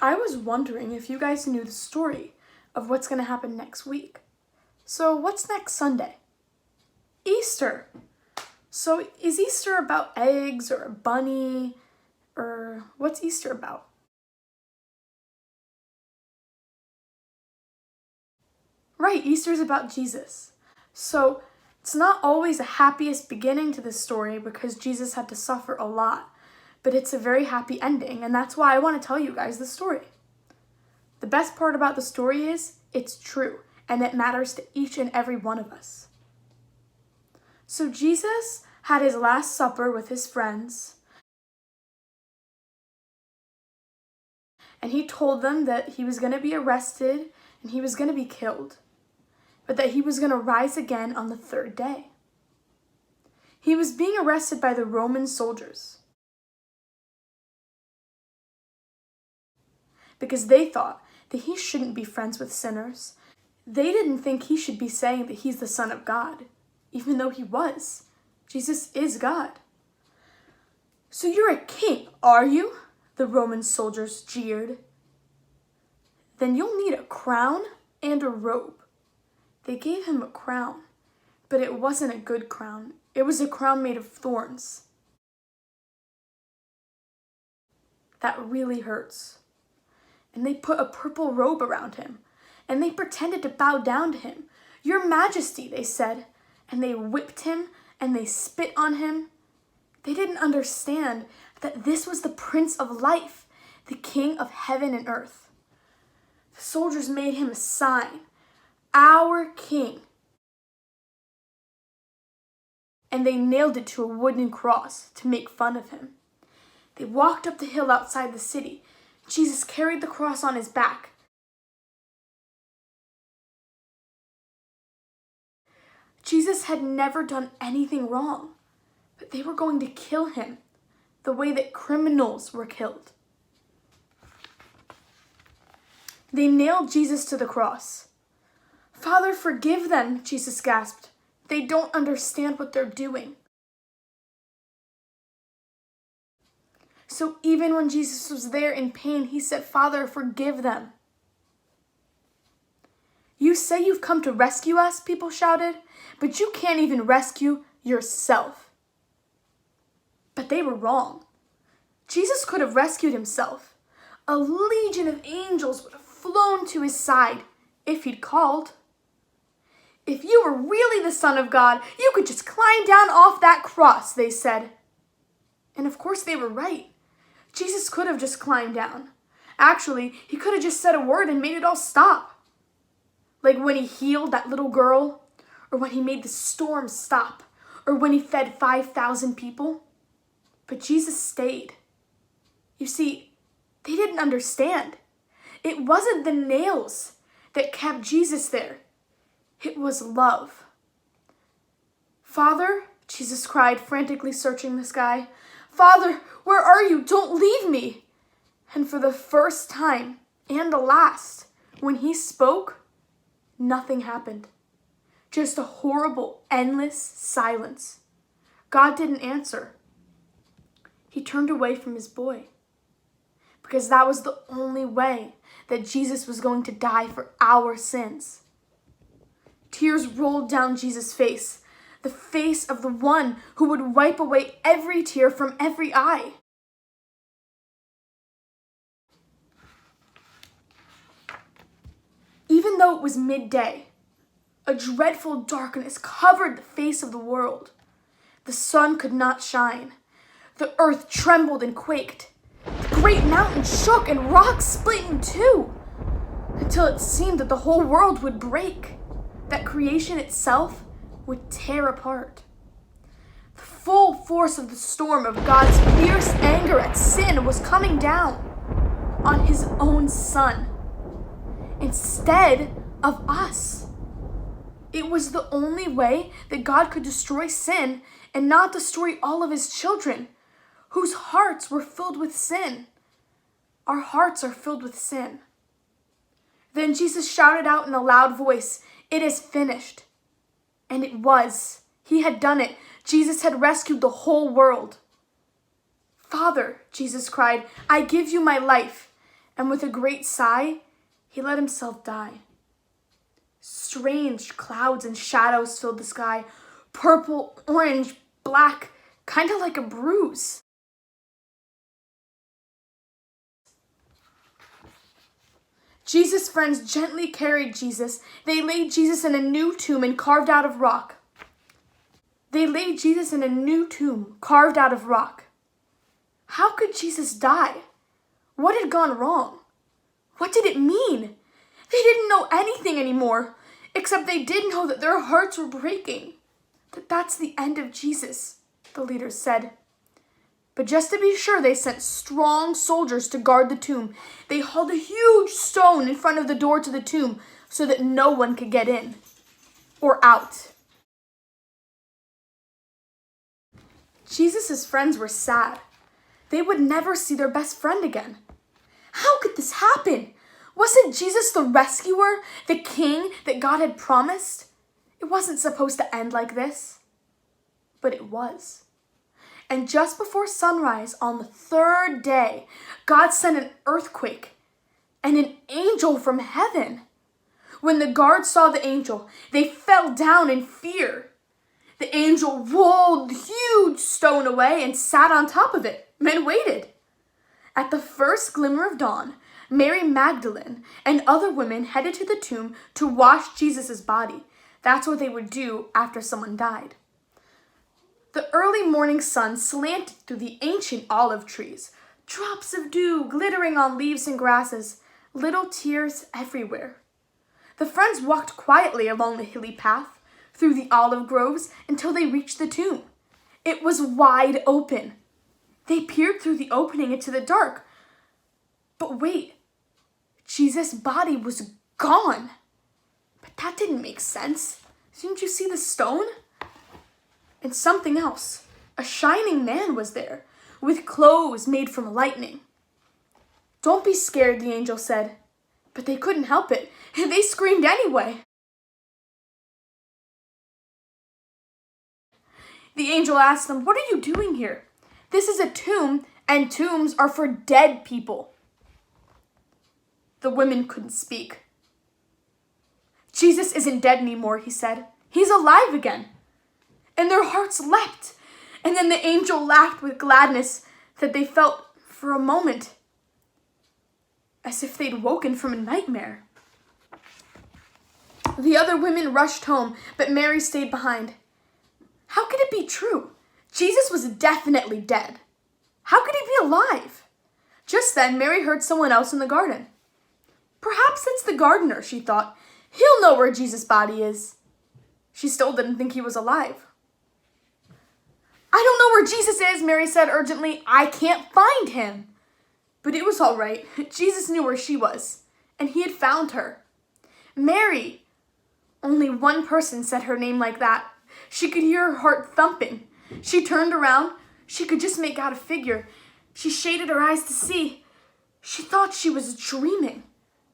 I was wondering if you guys knew the story of what's going to happen next week. So what's next Sunday? Easter. So is Easter about eggs or a bunny? Or what's Easter about? Right, Easter is about Jesus. So it's not always the happiest beginning to this story because Jesus had to suffer a lot, but it's a very happy ending, and that's why I want to tell you guys the story. The best part about the story is it's true, and it matters to each and every one of us. So Jesus had his last supper with his friends, and he told them that he was going to be arrested and he was going to be killed, but that he was going to rise again on the third day. He was being arrested by the Roman soldiers because they thought that he shouldn't be friends with sinners. They didn't think he should be saying that he's the Son of God, even though he was. Jesus is God. "So you're a king, are you?" the Roman soldiers jeered. "Then you'll need a crown and a robe." They gave him a crown, but it wasn't a good crown. It was a crown made of thorns. That really hurts. And they put a purple robe around him, and they pretended to bow down to him. "Your Majesty," they said, and they whipped him and they spit on him. They didn't understand that this was the Prince of Life, the King of heaven and earth. The soldiers made him a sign, "Our King," and they nailed it to a wooden cross to make fun of him. They walked up the hill outside the city. Jesus carried the cross on his back. Jesus had never done anything wrong, but they were going to kill him the way that criminals were killed. They nailed Jesus to the cross. "Father, forgive them," Jesus gasped. "They don't understand what they're doing." So even when Jesus was there in pain, he said, "Father, forgive them." "You say you've come to rescue us," people shouted, "but you can't even rescue yourself." But they were wrong. Jesus could have rescued himself. A legion of angels would have flown to his side if he'd called. "If you were really the Son of God, you could just climb down off that cross," they said. And of course they were right. Jesus could have just climbed down. Actually, he could have just said a word and made it all stop. Like when he healed that little girl, or when he made the storm stop, or when he fed 5,000 people. But Jesus stayed. You see, they didn't understand. It wasn't the nails that kept Jesus there. It was love. "Father," Jesus cried, frantically searching the sky. "Father, where are you? Don't leave me." And for the first time and the last, when he spoke, nothing happened. Just a horrible, endless silence. God didn't answer. He turned away from his boy, because that was the only way that Jesus was going to die for our sins. Tears rolled down Jesus' face, the face of the one who would wipe away every tear from every eye. Even though it was midday, a dreadful darkness covered the face of the world. The sun could not shine. The earth trembled and quaked. The great mountain shook and rocks split in two, until it seemed that the whole world would break, that creation itself would tear apart. The full force of the storm of God's fierce anger at sin was coming down on his own Son instead of us. It was the only way that God could destroy sin and not destroy all of his children, whose hearts were filled with sin. Our hearts are filled with sin. Then Jesus shouted out in a loud voice, "It is finished." And it was. He had done it. Jesus had rescued the whole world. "Father," Jesus cried, "I give you my life." and with a great sigh, he let himself die. Strange clouds and shadows filled the sky, purple, orange, black, kind of like a bruise. Jesus' friends gently carried Jesus. They laid Jesus in a new tomb and carved out of rock. How could Jesus die? What had gone wrong? What did it mean? They didn't know anything anymore, except they did know that their hearts were breaking. That's the end of Jesus, the leaders said. But just to be sure, they sent strong soldiers to guard the tomb. They hauled a huge stone in front of the door to the tomb so that no one could get in or out. Jesus' friends were sad. They would never see their best friend again. How could this happen? Wasn't Jesus the rescuer, the king that God had promised? It wasn't supposed to end like this, but it was. And just before sunrise on the third day, God sent an earthquake and an angel from heaven. When the guards saw the angel, they fell down in fear. The angel rolled the huge stone away and sat on top of it and waited. At the first glimmer of dawn, Mary Magdalene and other women headed to the tomb to wash Jesus' body. That's what they would do after someone died. The early morning sun slanted through the ancient olive trees, drops of dew glittering on leaves and grasses, little tears everywhere. The friends walked quietly along the hilly path, through the olive groves, until they reached the tomb. It was wide open. They peered through the opening into the dark. But wait, Jesus' body was gone. But that didn't make sense. Didn't you see the stone? And something else. A shining man was there, with clothes made from lightning. "Don't be scared," the angel said. But they couldn't help it. They screamed anyway. The angel asked them, "What are you doing here? This is a tomb, and tombs are for dead people." The women couldn't speak. "Jesus isn't dead anymore," he said. "He's alive again." And their hearts leapt. And then the angel laughed with gladness that they felt for a moment as if they'd woken from a nightmare. The other women rushed home, but Mary stayed behind. How could it be true? Jesus was definitely dead. How could he be alive? Just then, Mary heard someone else in the garden. Perhaps it's the gardener, she thought. He'll know where Jesus' body is. She still didn't think he was alive. "I don't know where Jesus is," Mary said urgently. "I can't find him." But it was all right. Jesus knew where she was, and he had found her. Mary! Only one person said her name like that. She could hear her heart thumping. She turned around. She could just make out a figure. She shaded her eyes to see. She thought she was dreaming,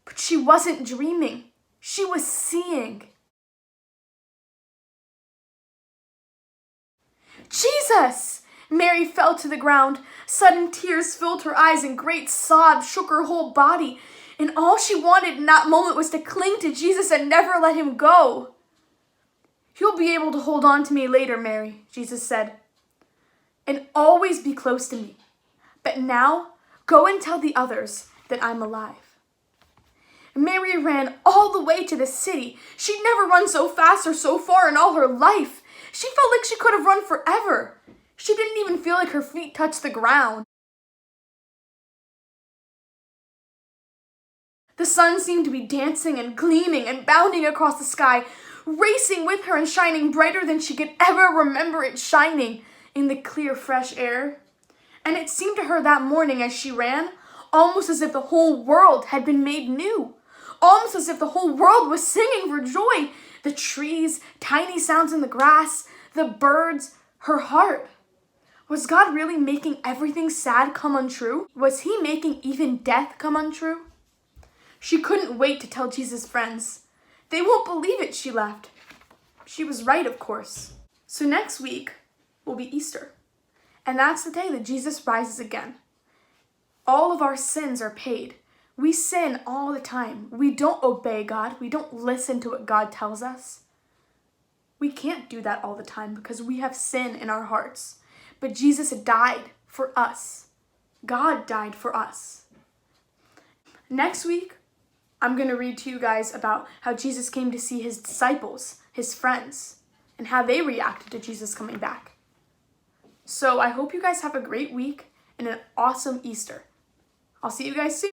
but she wasn't dreaming. She was seeing. "Jesus!" Mary fell to the ground. Sudden tears filled her eyes and great sobs shook her whole body. And all she wanted in that moment was to cling to Jesus and never let him go. "You'll be able to hold on to me later, Mary," Jesus said, "and always be close to me. But now, go and tell the others that I'm alive." Mary ran all the way to the city. She'd never run so fast or so far in all her life. She felt like she could have run forever. She didn't even feel like her feet touched the ground. The sun seemed to be dancing and gleaming and bounding across the sky, racing with her and shining brighter than she could ever remember it shining in the clear, fresh air. And it seemed to her that morning as she ran, almost as if the whole world had been made new. Almost as if the whole world was singing for joy. The trees, tiny sounds in the grass, the birds, her heart. Was God really making everything sad come untrue? Was he making even death come untrue? She couldn't wait to tell Jesus' friends. "They won't believe it," she laughed. She was right, of course. So next week will be Easter. And that's the day that Jesus rises again. All of our sins are paid. We sin all the time. We don't obey God. We don't listen to what God tells us. We can't do that all the time because we have sin in our hearts. But Jesus died for us. God died for us. Next week, I'm going to read to you guys about how Jesus came to see his disciples, his friends, and how they reacted to Jesus coming back. So I hope you guys have a great week and an awesome Easter. I'll see you guys soon.